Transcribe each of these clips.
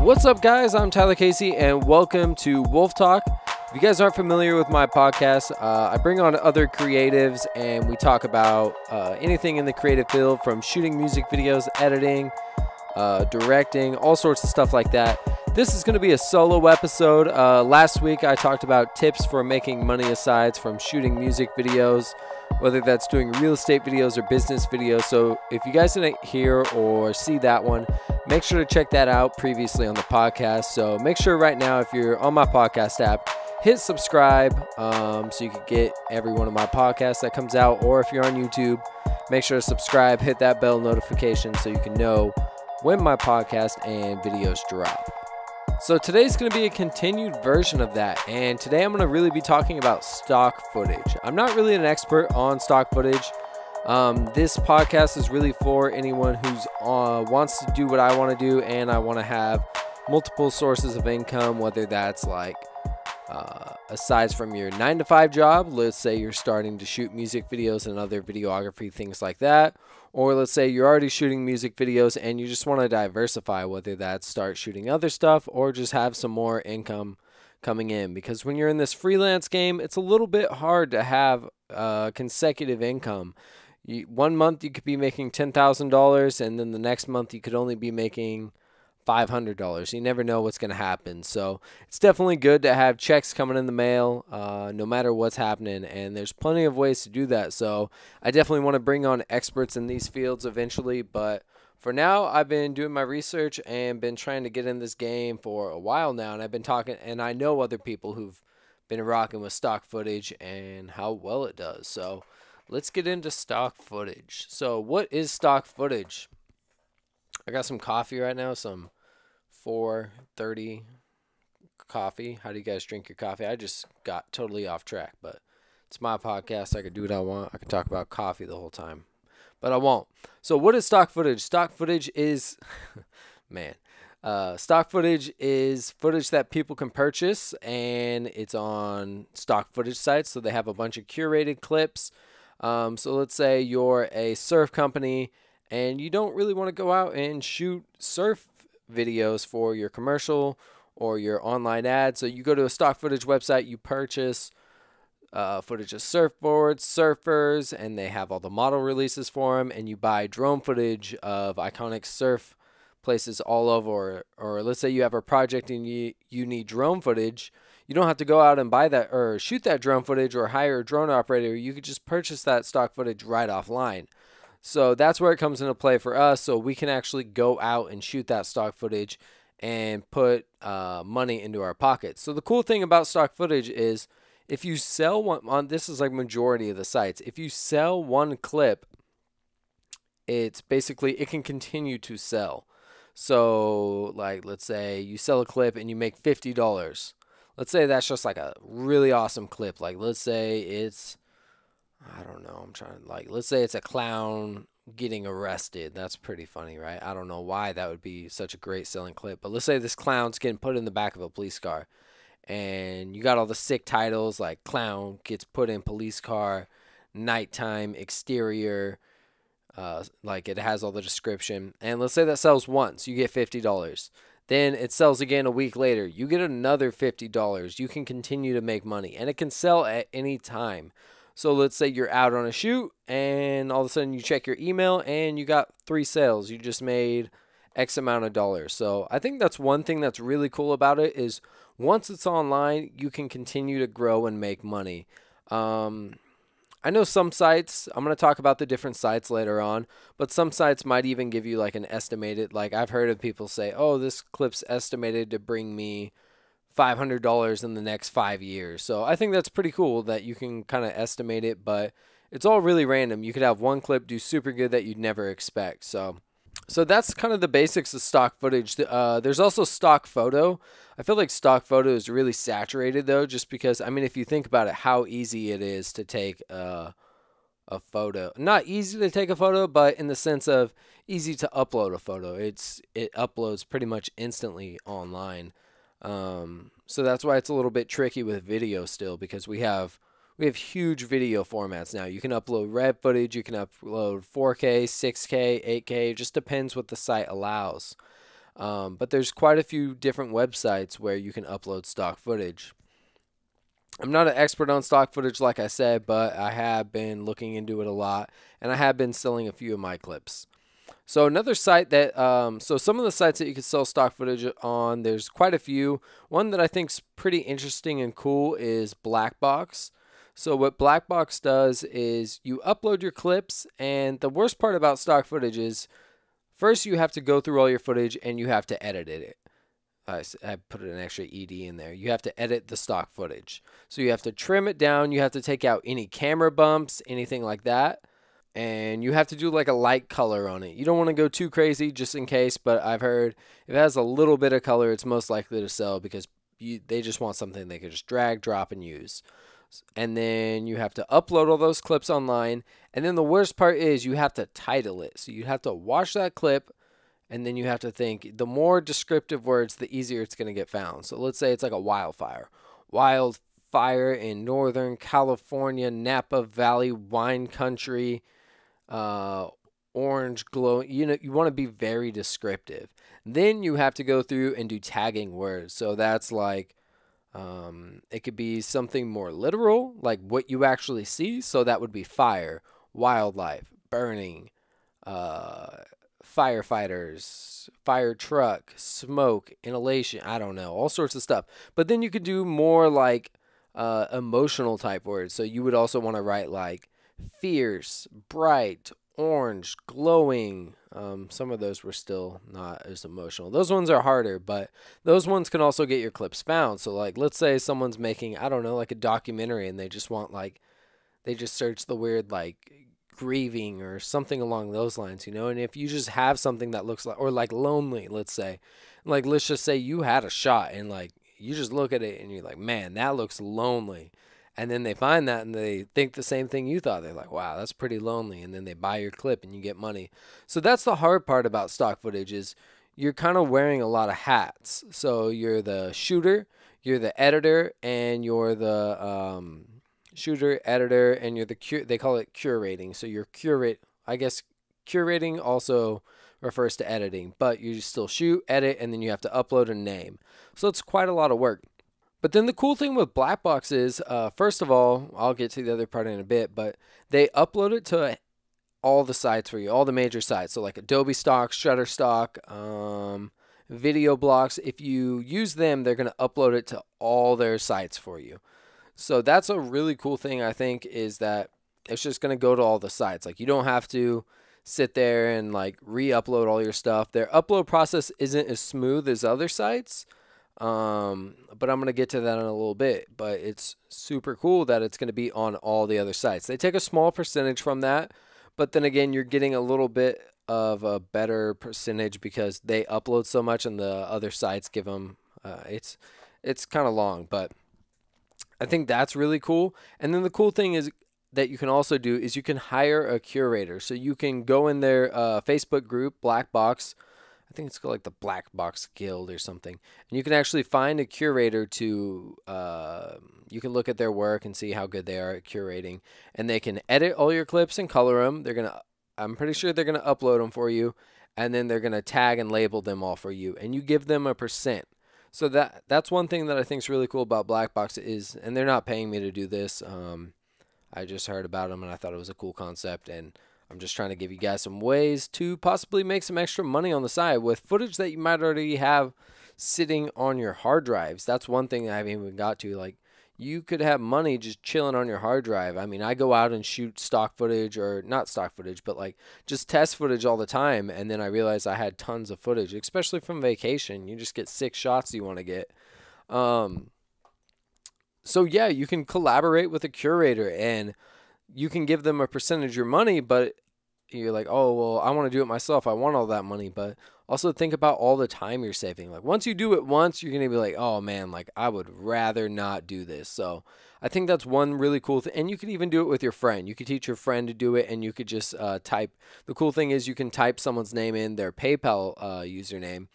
What's up, guys? I'm Tyler Casey, and welcome to Wolf Talk. If you guys aren't familiar with my podcast, I bring on other creatives, and we talk about anything in the creative field, from shooting music videos, editing, directing, all sorts of stuff like that. This is going to be a solo episode. Last week, I talked about tips for making money aside from shooting music videos, whether that's doing real estate videos or business videos. So if you guys didn't hear or see that one, make sure to check that out previously on the podcast. So make sure right now, if you're on my podcast app, hit subscribe so you can get every one of my podcasts that comes out. Or if you're on YouTube, make sure to subscribe, hit that bell notification so you can know when my podcast and videos drop. So today's going to be a continued version of that, and today I'm going to really be talking about stock footage. I'm not really an expert on stock footage. This podcast is really for anyone who's wants to do what I want to do, and I want to have multiple sources of income, whether that's like aside from your 9-to-5 job. Let's say you're starting to shoot music videos and other videography, things like that. Or let's say you're already shooting music videos and you just want to diversify, whether that's start shooting other stuff or just have some more income coming in. Because when you're in this freelance game, it's a little bit hard to have consecutive income. One month you could be making $10,000, and then the next month you could only be making $500. You never know what's going to happen. So it's definitely good to have checks coming in the mail no matter what's happening, and there's plenty of ways to do that. So I definitely want to bring on experts in these fields eventually, but for now I've been doing my research and been trying to get in this game for a while now, and I've been talking, and I know other people who've been rocking with stock footage and how well it does. So let's get into stock footage. So what is stock footage? I got some coffee right now, some 4:30 coffee. How do you guys drink your coffee? I just got totally off track, but it's my podcast. I can do what I want. I can talk about coffee the whole time, but I won't. So what is stock footage? Stock footage is, stock footage is footage that people can purchase, and it's on stock footage sites. So they have a bunch of curated clips. So let's say you're a surf company and you don't really want to go out and shoot surf videos for your commercial or your online ad. So you go to a stock footage website, you purchase footage of surfboards, surfers, and they have all the model releases for them, and you buy drone footage of iconic surf places all over. Or let's say you have a project and you need drone footage. You don't have to go out and buy that or shoot that drone footage or hire a drone operator. You could just purchase that stock footage right offline. So that's where it comes into play for us. So we can actually go out and shoot that stock footage and put money into our pockets. So the cool thing about stock footage is if you sell one, this is like majority of the sites, if you sell one clip, it's basically, it can continue to sell. So like, let's say you sell a clip and you make $50. Let's say that's just like a really awesome clip. Like, let's say it's, I don't know, let's say it's a clown getting arrested. That's pretty funny, right? I don't know why that would be such a great selling clip, but let's say this clown's getting put in the back of a police car, and you got all the sick titles like clown gets put in police car, nighttime exterior, like it has all the description, and let's say that sells once, you get $50. Then it sells again a week later, you get another $50. You can continue to make money, and it can sell at any time. So let's say you're out on a shoot and all of a sudden you check your email and you got 3 sales. You just made X amount of dollars. So I think that's one thing that's really cool about it is once it's online, you can continue to grow and make money. I know some sites, I'm going to talk about the different sites later on, but some sites might even give you like an estimated, like I've heard of people say, oh, this clip's estimated to bring me $500 in the next 5 years. So I think that's pretty cool that you can kind of estimate it, but it's all really random. You could have one clip do super good that you'd never expect. So that's kind of the basics of stock footage. There's also stock photo. I feel like stock photo is really saturated though, just because, I mean, if you think about it, how easy it is to take a photo. Not easy to take a photo, but in the sense of easy to upload a photo. It uploads pretty much instantly online. So that's why it's a little bit tricky with video still, because we have huge video formats now. You can upload RAW footage, you can upload 4K, 6K, 8K, it just depends what the site allows. But there's quite a few different websites where you can upload stock footage. I'm not an expert on stock footage, like I said, but I have been looking into it a lot, and I have been selling a few of my clips. So another site that, so some of the sites that you can sell stock footage on, there's quite a few. One that I think is pretty interesting and cool is Blackbox. So what Blackbox does is you upload your clips, and the worst part about stock footage is first you have to go through all your footage and you have to edit it. I put an extra ED in there. You have to edit the stock footage. So you have to trim it down. You have to take out any camera bumps, anything like that. And you have to do like a light color on it. You don't want to go too crazy just in case, but I've heard if it has a little bit of color, it's most likely to sell because they just want something they can just drag, drop, and use. And then you have to upload all those clips online. And then the worst part is you have to title it. So you have to watch that clip, and then you have to think, the more descriptive words, the easier it's going to get found. So let's say it's like a wildfire. Wildfire in Northern California, Napa Valley wine country, orange glow. You want to be very descriptive. Then you have to go through and do tagging words. So that's like, it could be something more literal, like what you actually see. So that would be fire, wildlife, burning, firefighters, fire truck, smoke, inhalation, I don't know, all sorts of stuff. But then you could do more like emotional type words. So you would also want to write like fierce, bright, orange, glowing. Some of those were still not as emotional. Those ones are harder, but those ones can also get your clips found. So like, let's say someone's making, I don't know, like a documentary, and they just want like, they just search the word like grieving or something along those lines, and if you just have something that looks like, or like lonely, let's say, like let's just say you had a shot and like you just look at it and you're like, man, that looks lonely, and then they find that and they think the same thing you thought. They're like, wow, that's pretty lonely, and then they buy your clip and you get money. So that's the hard part about stock footage, is you're kind of wearing a lot of hats. So you're the shooter, you're the editor, and you're the shooter, editor, and you're the they call it curating. So you're I guess curating also refers to editing, but you still shoot, edit, and then you have to upload a name. So it's quite a lot of work. But then the cool thing with Blackbox is, first of all, I'll get to the other part in a bit, but they upload it to all the sites for you, all the major sites. So like Adobe Stock, Shutterstock, Video Blocks. If you use them, they're going to upload it to all their sites for you. So that's a really cool thing, I think, is that it's just going to go to all the sites. Like, you don't have to sit there and like re-upload all your stuff. Their upload process isn't as smooth as other sites, but I'm going to get to that in a little bit. But it's super cool that it's going to be on all the other sites. They take a small percentage from that, but then again, you're getting a little bit of a better percentage because they upload so much and the other sites give them, it's kind of long, but I think that's really cool. And then the cool thing is that you can also do is you can hire a curator. So you can go in their Facebook group, Blackbox. I think it's called like the Blackbox Guild or something. And you can actually find a curator to, you can look at their work and see how good they are at curating. And they can edit all your clips and color them. I'm pretty sure they're going to upload them for you. And then they're going to tag and label them all for you. And you give them a percent. So that's one thing that I think is really cool about Blackbox is, and they're not paying me to do this. I just heard about them and I thought it was a cool concept, and I'm just trying to give you guys some ways to possibly make some extra money on the side with footage that you might already have sitting on your hard drives. That's one thing I haven't even got to. Like, you could have money just chilling on your hard drive. I mean, I go out and shoot stock footage, or not stock footage, but like just test footage all the time. And then I realized I had tons of footage, especially from vacation. You just get 6 shots you want to get. So yeah, you can collaborate with a curator and you can give them a percentage of your money, but you're like, oh, well, I want to do it myself. I want all that money. But also think about all the time you're saving. Like, once you do it once, you're going to be like, oh man, like I would rather not do this. So I think that's one really cool thing. And you could even do it with your friend. You could teach your friend to do it, and you could just type. The cool thing is you can type someone's name in, their PayPal username,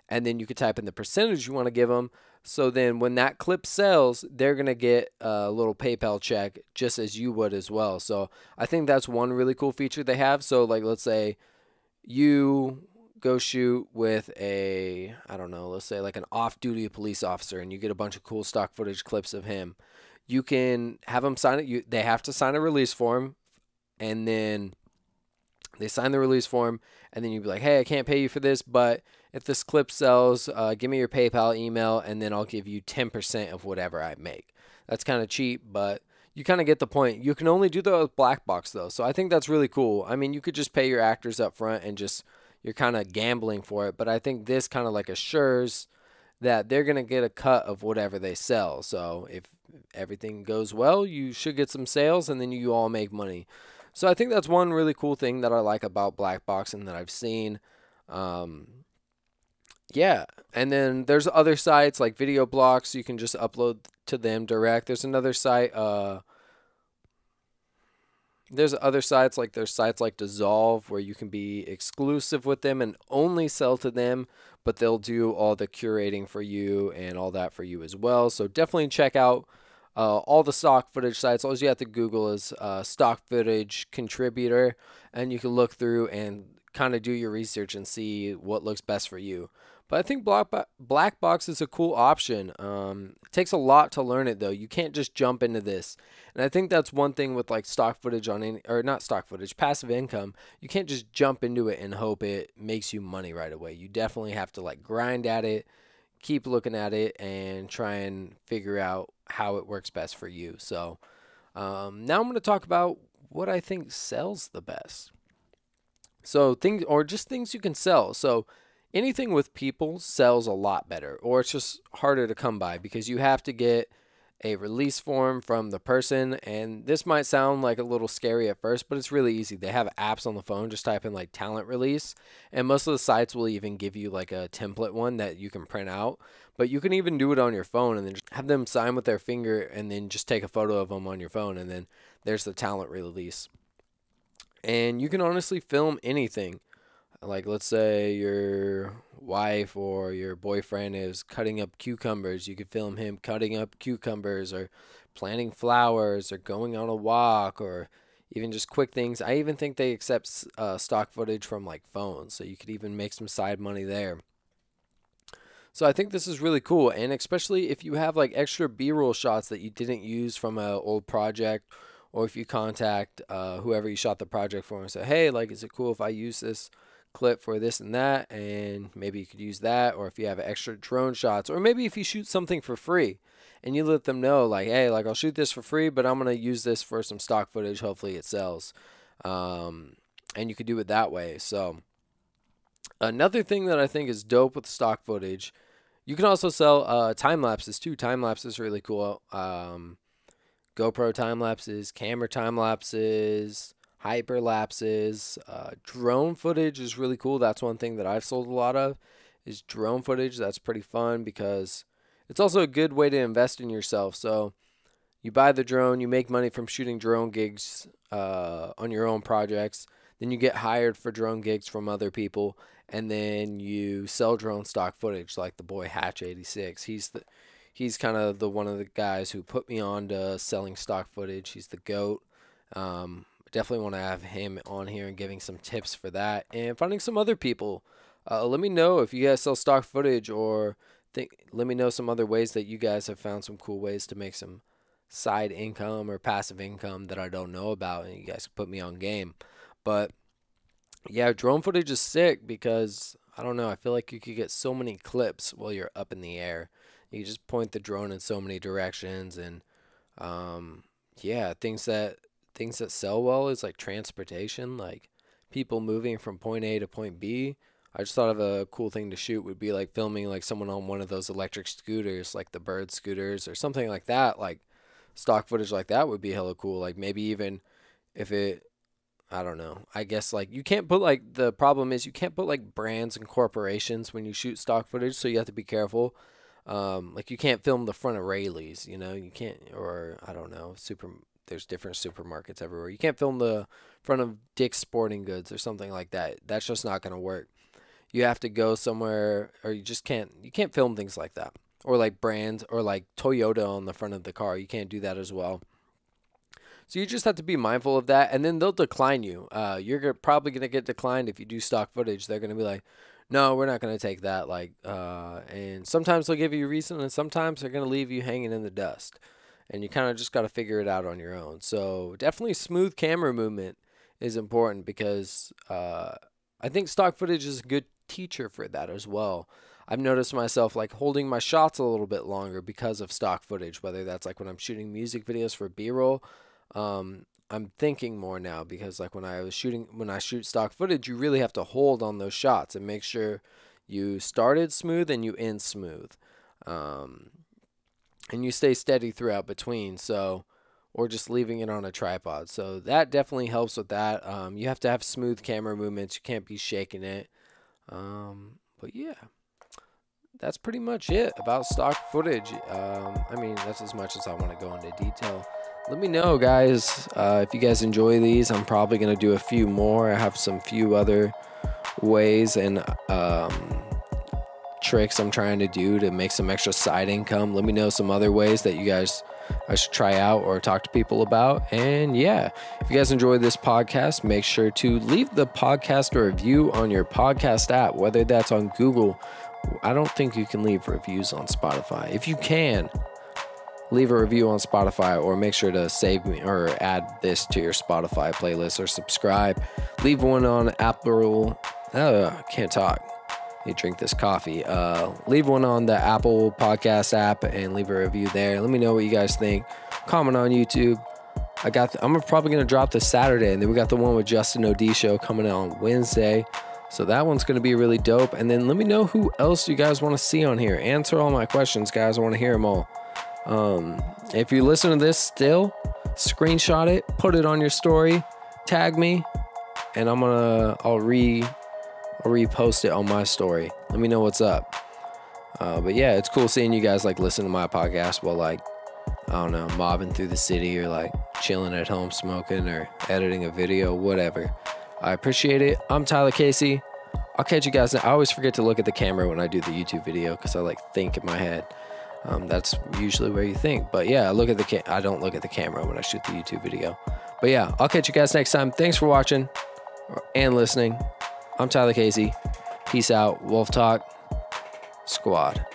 and then you could type in the percentage you want to give them. So then when that clip sells, they're going to get a little PayPal check just as you would as well. So I think that's one really cool feature they have. So like, let's say you go shoot with a, I don't know, let's say like an off-duty police officer, and you get a bunch of cool stock footage clips of him. You can have them sign it. They have to sign a release form, and then they sign the release form, and then you'd be like, hey, I can't pay you for this, but if this clip sells, give me your PayPal email, and then I'll give you 10% of whatever I make. That's kind of cheap, but you kind of get the point. You can only do that with Black Box, though, so I think that's really cool. I mean, you could just pay your actors up front and just, you're kind of gambling for it, but I think this kind of like assures that they're going to get a cut of whatever they sell. So if everything goes well, you should get some sales, and then you all make money. So I think that's one really cool thing that I like about Black Box and that I've seen. Um, yeah, and then there's other sites like Video Blocks. You can just upload to them direct. There's another site. There's other sites like there's sites like Dissolve where you can be exclusive with them and only sell to them, but they'll do all the curating for you and all that for you as well. So definitely check out all the stock footage sites. All you have to Google is stock footage contributor, and you can look through and kind of do your research and see what looks best for you. But I think Black Box is a cool option. It takes a lot to learn it, though. You can't just jump into this. And I think that's one thing with like stock footage on any, or not stock footage, passive income. You can't just jump into it and hope it makes you money right away. You definitely have to like grind at it, keep looking at it, and try and figure out how it works best for you. So now I'm going to talk about what I think sells the best. So things, or just things you can sell. So anything with people sells a lot better, or it's just harder to come by because you have to get a release form from the person. And this might sound like a little scary at first, but it's really easy. They have apps on the phone. Just type in like talent release, and most of the sites will even give you like a template one that you can print out. But you can even do it on your phone and then just have them sign with their finger and then just take a photo of them on your phone, and then there's the talent release. And you can honestly film anything. Like, let's say your wife or your boyfriend is cutting up cucumbers. You could film him cutting up cucumbers, or planting flowers, or going on a walk, or even just quick things. I even think they accept stock footage from like phones, so you could even make some side money there. So I think this is really cool, and especially if you have like extra B-roll shots that you didn't use from an old project, or if you contact whoever you shot the project for and say, hey, like, is it cool if I use this clip for this and that, and maybe you could use that. Or if you have extra drone shots, or maybe if you shoot something for free and you let them know like, hey, like, I'll shoot this for free, but I'm going to use this for some stock footage, hopefully it sells. And you could do it that way. So another thing that I think is dope with stock footage, you can also sell time lapses too. Time lapses are really cool. GoPro time lapses, camera time lapses, hyper lapses, drone footage is really cool. That's one thing that I've sold a lot of, is drone footage. That's pretty fun because it's also a good way to invest in yourself. So you buy the drone, you make money from shooting drone gigs on your own projects. Then you get hired for drone gigs from other people, and then you sell drone stock footage, like the boy Hatch86. He's kind of the one of the guys who put me on to selling stock footage. He's the GOAT. Definitely want to have him on here and giving some tips for that, and finding some other people. Let me know if you guys sell stock footage, or let me know some other ways that you guys have found some cool ways to make some side income or passive income that I don't know about, and you guys can put me on game. But yeah, drone footage is sick because, I don't know, I feel like you could get so many clips while you're up in the air. You just point the drone in so many directions, and yeah, things that sell well is like transportation, like people moving from point A to point B. I just thought of a cool thing to shoot would be like filming like someone on one of those electric scooters, like the Bird scooters or something like that. Like stock footage like that would be hella cool. Like maybe even if it, I don't know. I guess like you can't put like, the problem is you can't put like brands and corporations when you shoot stock footage, so you have to be careful. Like you can't film the front of Rayleigh's, you can't, or I don't know, there's different supermarkets everywhere. You can't film the front of Dick's Sporting Goods or something like that. That's just not going to work. You have to go somewhere, or you can't film things like that. Or like brands, or like Toyota on the front of the car. You can't do that as well. So you just have to be mindful of that, and then they'll decline you. Probably gonna get declined if you do stock footage. They're gonna be like, no, we're not gonna take that. And sometimes they'll give you a reason, and sometimes they're gonna leave you hanging in the dust, and you kind of just gotta figure it out on your own. So definitely smooth camera movement is important because I think stock footage is a good teacher for that as well. I've noticed myself like holding my shots a little bit longer because of stock footage, whether that's like when I'm shooting music videos for B-roll. I'm thinking more now because like when I shoot stock footage, you really have to hold on those shots and make sure you started smooth and you end smooth. And you stay steady throughout between, so, or just leaving it on a tripod. So that definitely helps with that. You have to have smooth camera movements. You can't be shaking it. But yeah, that's pretty much it about stock footage. I mean, that's as much as I want to go into detail. Let me know, guys, if you guys enjoy these. I'm probably going to do a few more. I have some few other ways and tricks I'm trying to do to make some extra side income. Let me know some other ways that I should try out or talk to people about. And yeah, if you guys enjoyed this podcast, make sure to leave the podcast a review on your podcast app, whether that's on Google. I don't think you can leave reviews on Spotify. If you can, leave a review on Spotify, or make sure to save me or add this to your Spotify playlist, or subscribe. Leave one on Apple. I can't talk. You drink this coffee. Leave one on the Apple Podcast app and leave a review there. Let me know what you guys think. Comment on YouTube. I'm probably gonna drop this Saturday, and then we got the one with Justin O'D show coming out on Wednesday. So that one's gonna be really dope. And then let me know who else you guys want to see on here. Answer all my questions, guys. I want to hear them all. If you listen to this still, screenshot it, put it on your story, tag me, and I'll repost it on my story. Let me know what's up. But yeah, it's cool seeing you guys like listen to my podcast while like, I don't know, mobbing through the city, or like chilling at home smoking, or editing a video, whatever. I appreciate it. I'm Tyler Casey. I'll catch you guys. I always forget to look at the camera when I do the YouTube video because I like think in my head. That's usually where you think. But yeah, I don't look at the camera when I shoot the YouTube video. But yeah, I'll catch you guys next time. Thanks for watching and listening. I'm Tyler Casey. Peace out. Wolf Talk Squad.